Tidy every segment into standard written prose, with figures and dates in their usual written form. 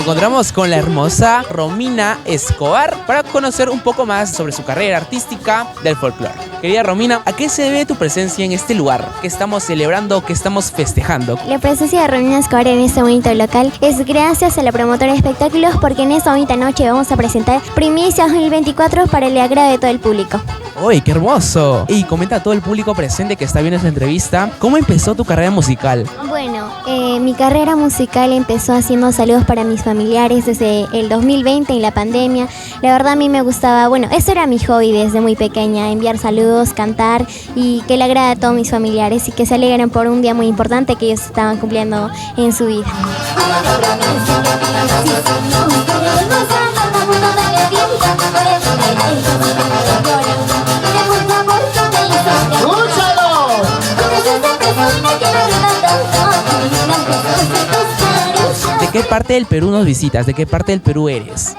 encontramos con la hermosa Romina Escobar para conocer un poco más sobre su carrera artística del folclore. Querida Romina, ¿a qué se debe tu presencia en este lugar? ¿Qué estamos celebrando? ¿Qué estamos festejando? La presencia de Romina Escobar en este bonito local es gracias a la promotora de espectáculos, porque en esta bonita noche vamos a presentar Primicia 2024 para el agrado de todo el público. ¡Uy, qué hermoso! Y comenta a todo el público presente que está viendo esta entrevista, ¿cómo empezó tu carrera musical? Bueno, mi carrera musical empezó haciendo saludos para mis familiares desde el 2020 en la pandemia. La verdad a mí me gustaba, bueno, eso era mi hobby desde muy pequeña, enviar saludos, cantar y que le agrade a todos mis familiares y que se alegren por un día muy importante que ellos estaban cumpliendo en su vida. ¿De qué parte del Perú nos visitas? ¿De qué parte del Perú eres?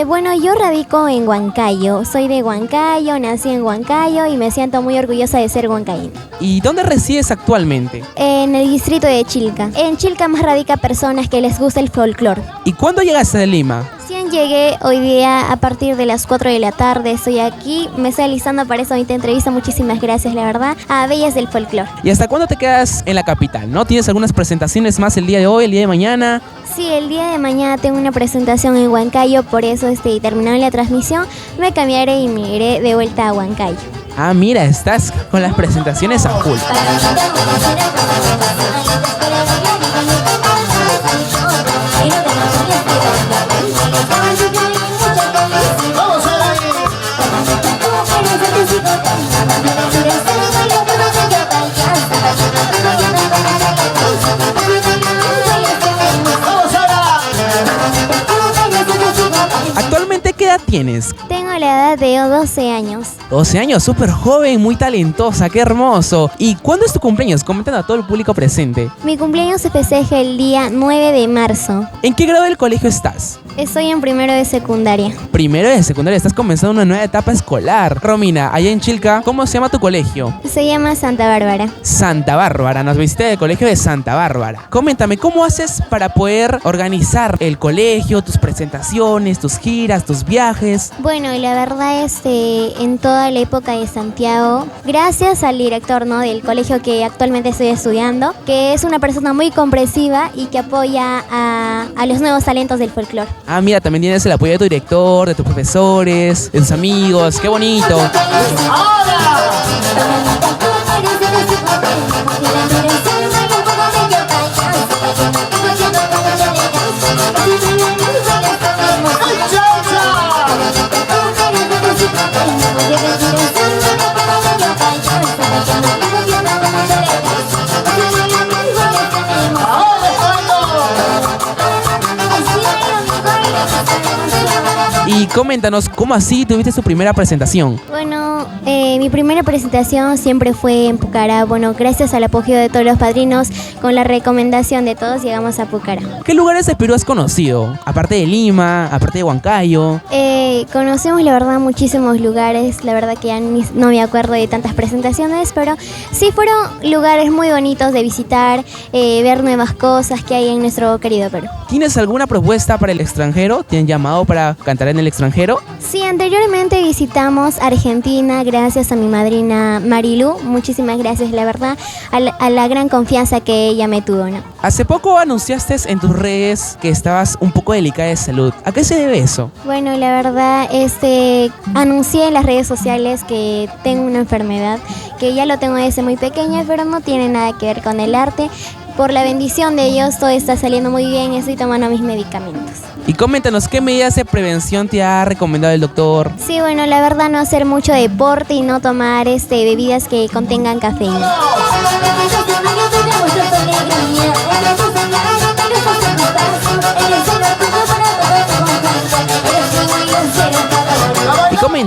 Bueno, yo radico en Huancayo, soy de Huancayo, nací en Huancayo y me siento muy orgullosa de ser huancaína. ¿Y dónde resides actualmente? En el distrito de Chilca. En Chilca más radica personas que les gusta el folclore. ¿Y cuándo llegaste de Lima? Llegué hoy día a partir de las 4 de la tarde, estoy aquí, me estoy alistando para esta bonita entrevista, muchísimas gracias la verdad, a Bellas del Folclore. ¿Y hasta cuándo te quedas en la capital, no? ¿Tienes algunas presentaciones más el día de hoy, el día de mañana? Sí, el día de mañana tengo una presentación en Huancayo, por eso terminando la transmisión me cambiaré y me iré de vuelta a Huancayo. Ah, mira, estás con las presentaciones a full. ¿Actualmente qué edad tienes? Tengo la edad de 12 años. 12 años, súper joven, muy talentosa, qué hermoso. ¿Y cuándo es tu cumpleaños? Coméntanos a todo el público presente. Mi cumpleaños se festeja el día 9 de marzo. ¿En qué grado del colegio estás? Estoy en primero de secundaria. Primero de secundaria, estás comenzando una nueva etapa escolar. Romina, allá en Chilca, ¿cómo se llama tu colegio? Se llama Santa Bárbara. Santa Bárbara, nos visité del colegio de Santa Bárbara. Coméntame, ¿cómo haces para poder organizar el colegio, tus presentaciones, tus giras, tus viajes? Bueno, la verdad en toda la época de Santiago, gracias al director, ¿no?, del colegio que actualmente estoy estudiando, que es una persona muy comprensiva y que apoya a los nuevos talentos del folclore. Ah, mira, también tienes el apoyo de tu director, de tus profesores, de tus amigos, qué bonito. Y coméntanos, ¿cómo así tuviste tu primera presentación? Bueno, mi primera presentación siempre fue en Pucará. Bueno, gracias al apoyo de todos los padrinos, con la recomendación de todos, llegamos a Pucará. ¿Qué lugares de Perú has conocido? Aparte de Lima, aparte de Huancayo. Conocemos, la verdad, muchísimos lugares. La verdad que ya no me acuerdo de tantas presentaciones, pero sí fueron lugares muy bonitos de visitar, ver nuevas cosas que hay en nuestro querido Perú. ¿Tienes alguna propuesta para el extranjero? ¿Te han llamado para cantar en el extranjero? Sí, anteriormente visitamos Argentina gracias a mi madrina Marilu. Muchísimas gracias, la verdad, a la gran confianza que ella me tuvo, ¿no? Hace poco anunciaste en tus redes que estabas un poco delicada de salud. ¿A qué se debe eso? Bueno, la verdad, anuncié en las redes sociales que tengo una enfermedad, que ya lo tengo desde muy pequeña, pero no tiene nada que ver con el arte. Por la bendición de Dios, todo está saliendo muy bien, estoy tomando mis medicamentos. Y coméntanos, ¿qué medidas de prevención te ha recomendado el doctor? Sí, bueno, la verdad, no hacer mucho deporte y no tomar bebidas que contengan cafeína.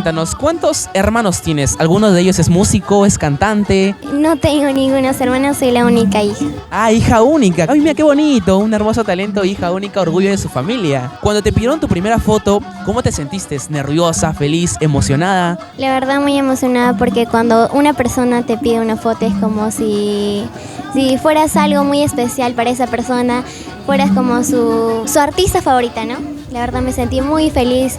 coméntanos, ¿cuántos hermanos tienes? ¿Alguno de ellos es músico, es cantante? No tengo ningunos hermanos, soy la única hija. Ah, hija única. Ay, mira qué bonito, un hermoso talento, hija única, orgullo de su familia. Cuando te pidieron tu primera foto, ¿cómo te sentiste? ¿Nerviosa, feliz, emocionada? La verdad muy emocionada porque cuando una persona te pide una foto es como si fueras algo muy especial para esa persona, fueras como su artista favorita, ¿no? La verdad me sentí muy feliz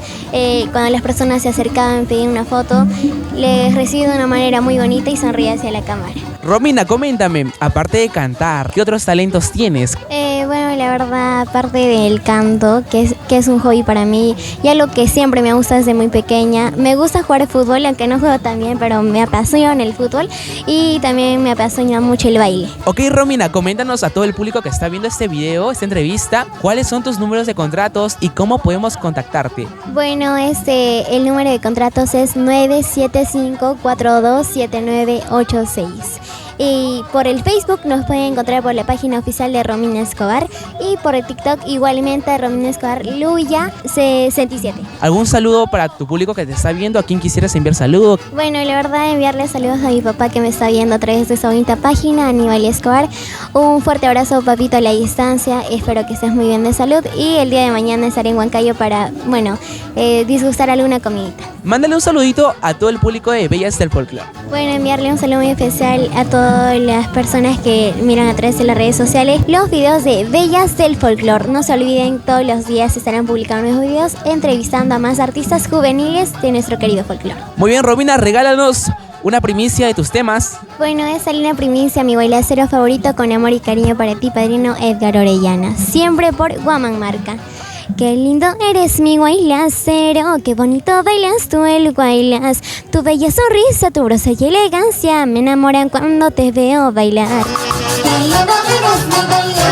cuando las personas se acercaban y pedían una foto. Les recibí de una manera muy bonita y sonreí hacia la cámara. Romina, coméntame, aparte de cantar, ¿qué otros talentos tienes? Bueno, la verdad, aparte del canto, que es un hobby para mí y algo que siempre me gusta desde muy pequeña, me gusta jugar fútbol, aunque no juego tan bien, pero me apasiona el fútbol y también me apasiona mucho el baile. Ok, Romina, coméntanos a todo el público que está viendo este video, esta entrevista, ¿cuáles son tus números de contratos y cómo podemos contactarte? Bueno, el número de contratos es 975-427986. Y por el Facebook nos pueden encontrar por la página oficial de Romina Escobar y por el TikTok igualmente Romina Escobar Luya 67. ¿Algún saludo para tu público que te está viendo? ¿A quién quisieras enviar saludos? Bueno, la verdad enviarle saludos a mi papá que me está viendo a través de esa bonita página, Aníbal Escobar. Un fuerte abrazo, papito, a la distancia. Espero que estés muy bien de salud y el día de mañana estaré en Huancayo para, disgustar alguna comidita. Mándale un saludito a todo el público de Bellas del Folclore. Bueno, enviarle un saludo muy especial a todas las personas que miran a través de las redes sociales los videos de Bellas del Folclore. No se olviden, todos los días estarán publicando nuevos videos entrevistando a más artistas juveniles de nuestro querido folclore. Muy bien, Romina, regálanos una primicia de tus temas. Bueno, esa linda primicia, mi bailacero favorito, con amor y cariño para ti, padrino Edgar Orellana. Siempre por Guaman Marca. Qué lindo eres mi guailacero, qué bonito bailas tú el guaylas. Tu bella sonrisa, tu brosa y elegancia me enamoran cuando te veo bailar. Qué lindo eres mi guaylas.